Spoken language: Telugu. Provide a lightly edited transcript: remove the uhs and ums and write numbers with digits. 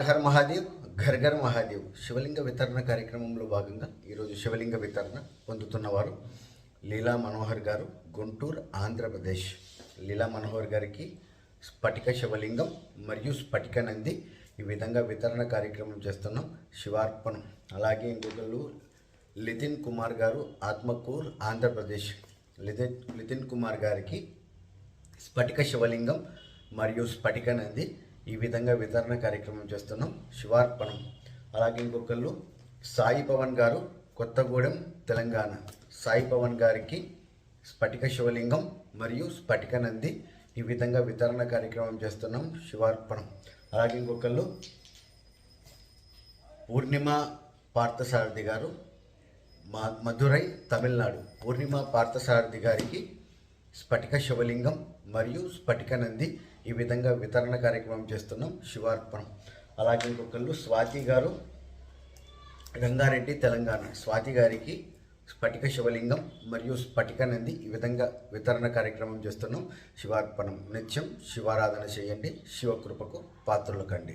హర్ మహాదేవ్ ఘర్ ఘర్ మహాదేవ్ శివలింగ వితరణ కార్యక్రమంలో భాగంగా ఈరోజు శివలింగ వితరణ పొందుతున్నవారు లీలా మనోహర్ గారు, గుంటూరు, ఆంధ్రప్రదేశ్. లీలా మనోహర్ గారికి స్ఫటిక శివలింగం మరియు స్ఫటిక నంది ఈ విధంగా వితరణ కార్యక్రమం చేస్తున్నాం. శివార్పణం. అలాగే ఇంకొకళ్ళు లితిన్ కుమార్ గారు, ఆత్మకూర్, ఆంధ్రప్రదేశ్. లితిన్ కుమార్ గారికి స్ఫటిక శివలింగం మరియు స్ఫటిక నంది ఈ విధంగా వితరణ కార్యక్రమం చేస్తున్నాం. శివార్పణం. అలాగే ఇంకొకళ్ళు సాయి పవన్ గారు, కొత్తగూడెం, తెలంగాణ. సాయి పవన్ గారికి స్ఫటిక శివలింగం మరియు స్ఫటిక నంది ఈ విధంగా వితరణ కార్యక్రమం చేస్తున్నాం. శివార్పణం. అలాగే ఇంకొకళ్ళు పూర్ణిమ పార్థసారథి గారు, మధురై, తమిళనాడు. పూర్ణిమ పార్థసారథి గారికి స్ఫటిక శివలింగం మరియు స్ఫటిక నంది ఈ విధంగా వితరణ కార్యక్రమం చేస్తున్నాం. శివార్పణం. అలాగే ఇంకొకళ్ళు స్వాతి గారు, రంగారెడ్డి, తెలంగాణ. స్వాతి గారికి స్ఫటిక శివలింగం మరియు స్ఫటిక నంది ఈ విధంగా వితరణ కార్యక్రమం చేస్తున్నాం. శివార్పణం. నిత్యం శివారాధన చేయండి. శివకృపకు పాత్రలు కండి.